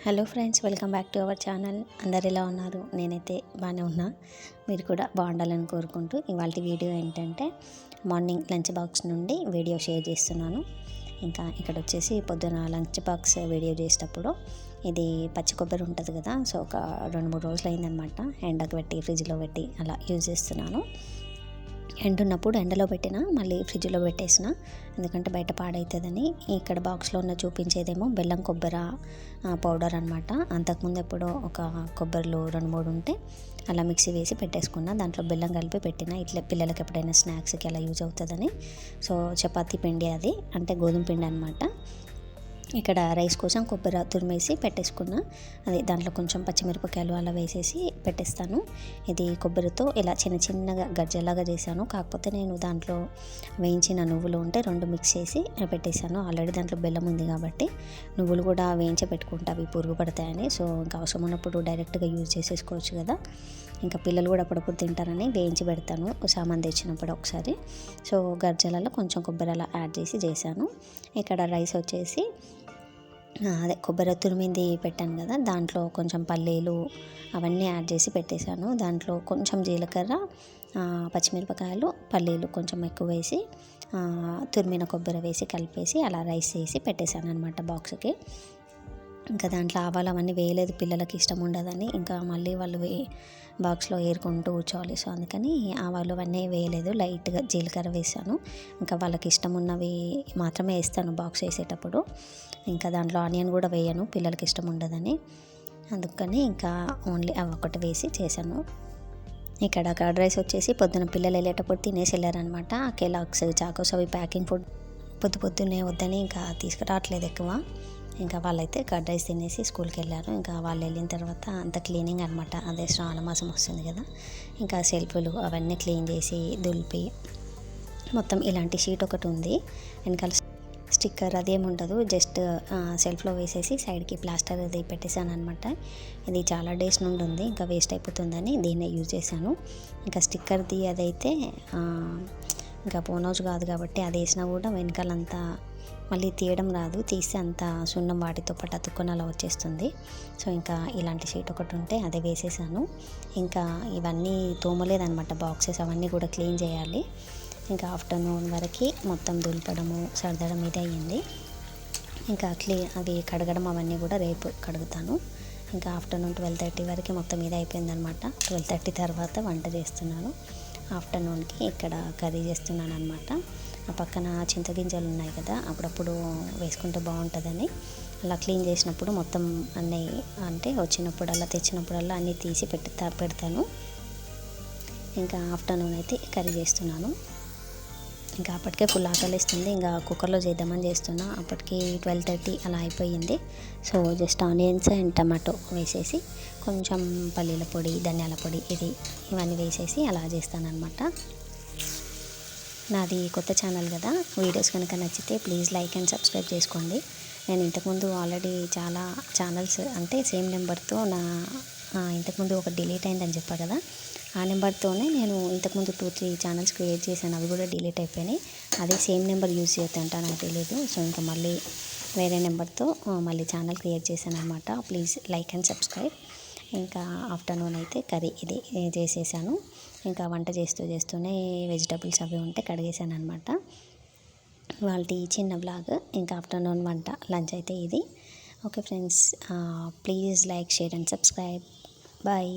Hello friends, welcome back to our channel. అందరు ఎలా ఉన్నారు? నేనైతే బాగానే ఉన్నా. మీరు కూడా బాగుండాలని కోరుకుంటూ ఇవాళ వీడియో ఏంటంటే మార్నింగ్ లంచ్ బాక్స్ నుండి వీడియో షేర్ చేస్తున్నాను. ఇంకా ఇక్కడ వచ్చేసి పొద్దున లంచ్ బాక్స్ వీడియో చేసేటప్పుడు ఇది పచ్చి కొబ్బరి ఉంటుంది కదా, సో ఒక 2-3 రోజులు అయిందనమాట. ఎండకు పెట్టి ఫ్రిడ్జ్లో పెట్టి అలా యూజ్ చేస్తున్నాను. ఎండున్నప్పుడు ఎండలో పెట్టిన మళ్ళీ ఫ్రిడ్జ్లో పెట్టేసిన, ఎందుకంటే బయట పాడవుతుందని. ఇక్కడ బాక్స్లో ఉన్న చూపించేదేమో బెల్లం కొబ్బరి పౌడర్ అనమాట. అంతకుముందు ఎప్పుడో ఒక కొబ్బరిలో 2-3 ఉంటే అలా మిక్సీ వేసి పెట్టేసుకున్నా, దాంట్లో బెల్లం కలిపి పెట్టిన. ఇట్లా పిల్లలకి ఎప్పుడైనా స్నాక్స్కి అలా యూజ్ అవుతుందని. సో చపాతీ పిండి అది, అంటే గోధుమ పిండి అనమాట. ఇక్కడ రైస్ కోసం కొబ్బరి తురిమేసి పెట్టేసుకున్నా. అది దాంట్లో కొంచెం పచ్చిమిరపకాయలు అలా వేసేసి పెట్టేస్తాను. ఇది కొబ్బరితో ఇలా చిన్న చిన్నగా గజ్జలాగా చేశాను. కాకపోతే నేను దాంట్లో వేయించిన నువ్వులు ఉంటే 2 మిక్స్ చేసి పెట్టేశాను. ఆల్రెడీ దాంట్లో బెల్లం ఉంది కాబట్టి నువ్వులు కూడా వేయించి పెట్టుకుంటా, అవి పురుగు పడతాయని. సో ఇంకా అవసరం ఉన్నప్పుడు డైరెక్ట్గా యూజ్ చేసేసుకోవచ్చు కదా. ఇంకా పిల్లలు కూడా అప్పుడప్పుడు తింటారని వేయించి పెడతాను సామాన్ తెచ్చినప్పుడు ఒకసారి. సో గర్జలలో కొంచెం కొబ్బరి అలా యాడ్ చేసి చేశాను. ఇక్కడ రైస్ వచ్చేసి అదే కొబ్బరి తురిమింది పెట్టాను కదా, దాంట్లో కొంచెం పల్లీలు అవన్నీ యాడ్ చేసి పెట్టేశాను. దాంట్లో కొంచెం జీలకర్ర, పచ్చిమిరపకాయలు, పల్లీలు కొంచెం ఎక్కువ వేసి తురిమిన కొబ్బరి వేసి కలిపేసి అలా రైస్ వేసి పెట్టేశాను అనమాట బాక్స్కి. ఇంకా దాంట్లో ఆవాలు అవన్నీ వేయలేదు, పిల్లలకి ఇష్టం ఉండదని. ఇంకా మళ్ళీ వాళ్ళు బాక్స్లో ఏరుకుంటూ కూర్చోవాలి, సో అందుకని ఆవాలు అవన్నీ వేయలేదు, లైట్గా జీలకర్ర వేసాను. ఇంకా వాళ్ళకి ఇష్టం ఉన్నవి మాత్రమే వేస్తాను బాక్స్ వేసేటప్పుడు. ఇంకా దాంట్లో ఆనియన్ కూడా వేయను, పిల్లలకి ఇష్టం ఉండదని. అందుకని ఇంకా ఓన్లీ అవి ఒకటి వేసి చేశాను. ఇక్కడ కర్డ్ రైస్ వచ్చేసి పొద్దున పిల్లలు వెళ్ళేటప్పుడు తినేసి వెళ్ళారనమాట. కెలాగ్స్, చాకోస్ అవి ప్యాకింగ్ ఫుడ్ పొద్దున్నే వద్దని ఇంకా తీసుకురావట్లేదు ఎక్కువ. ఇంకా వాళ్ళైతే కర్డ్ రైస్ తినేసి స్కూల్కి వెళ్ళారు. ఇంకా వాళ్ళు వెళ్ళిన తర్వాత అంత క్లీనింగ్ అనమాట. అదే శ్రావణ మాసం వస్తుంది కదా, ఇంకా సెల్ఫ్లు అవన్నీ క్లీన్ చేసి దులిపి మొత్తం. ఇలాంటి షీట్ ఒకటి ఉంది, వెనకాల స్టిక్కర్ అదేముండదు, జస్ట్ సెల్ఫ్లో వేసేసి సైడ్కి ప్లాస్టర్ అది పెట్టేశాను అనమాట. ఇది చాలా డేస్ నుండి ఉంది, ఇంకా వేస్ట్ అయిపోతుందని దీన్నే యూజ్ చేశాను. ఇంకా స్టిక్కర్ది అదైతే ఇంకా పోనోజు కాదు కాబట్టి అది వేసినా కూడా వెనకాలంతా మళ్ళీ తీయడం రాదు, తీస్తే అంత సున్నం వాటితో పాటు అతుక్కొని అలా వచ్చేస్తుంది. సో ఇంకా ఇలాంటి షీట్ ఒకటి ఉంటే అదే వేసేసాను. ఇంకా ఇవన్నీ తోమలేదనమాట, బాక్సెస్ అవన్నీ కూడా క్లీన్ చేయాలి. ఇంకా ఆఫ్టర్నూన్ వరకు మొత్తం దులపడము సర్దడం ఇది అయ్యింది. ఇంకా అవి కడగడం అవన్నీ కూడా రేపు కడుగుతాను. ఇంకా ఆఫ్టర్నూన్ 12:30 వరకు మొత్తం ఇది అయిపోయిందనమాట. 12:30 తర్వాత వంట చేస్తున్నాను. ఆఫ్టర్నూన్కి ఇక్కడ కర్రీ చేస్తున్నాను అనమాట. ఆ పక్కన చింతగింజలు ఉన్నాయి కదా, అప్పుడప్పుడు వేసుకుంటే బాగుంటుందని అలా క్లీన్ చేసినప్పుడు మొత్తం అన్నీ, అంటే వచ్చినప్పుడల్లా తెచ్చినప్పుడల్లా అన్నీ తీసి పెడతాను. ఇంకా ఆఫ్టర్నూన్ అయితే కర్రీ చేస్తున్నాను. ఇంకా అప్పటికే ఫుల్ ఆకలిస్తుంది, ఇంకా కుక్కర్లో చేద్దామని చేస్తున్నా. అప్పటికి 12:30 అలా అయిపోయింది. So just onions and tomato వేసేసి కొంచెం పల్లీల పొడి, ధనియాల పొడి ఇవన్నీ వేసేసి అలా చేస్తానన్నమాట. నాది కొత్త ఛానల్ కదా, వీడియోస్ కనుక నచ్చితే ప్లీజ్ లైక్ అండ్ సబ్స్క్రైబ్ చేసుకోండి. నేను ఇంతకుముందు ఆల్రెడీ చాలా ఛానల్స్, అంటే సేమ్ నెంబర్తో ఇంతకుముందు ఒక డిలీట్ అయిందని చెప్పా కదా, ఆ నెంబర్తోనే నేను ఇంతకుముందు 2-3 ఛానల్స్ క్రియేట్ చేశాను. అవి కూడా డిలీట్ అయిపోయినాయి. అదే సేమ్ నెంబర్ యూజ్ చేస్తుంటా నాకు తెలియదు. సో ఇంకా మళ్ళీ వేరే నెంబర్తో మళ్ళీ ఛానల్ క్రియేట్ చేశాను అనమాట. Please like and subscribe. ఇంకా ఆఫ్టర్నూన్ అయితే కర్రీ ఇది చేసేసాను. ఇంకా వంట చేస్తూనే వెజిటబుల్స్ అవి ఉంటే కడిగేసాను అనమాట. వాళ్ళ చిన్న బ్లాగ్. ఇంకా ఆఫ్టర్నూన్ వంట లంచ్ అయితే ఇది. Okay friends, please like, share and subscribe. Bye.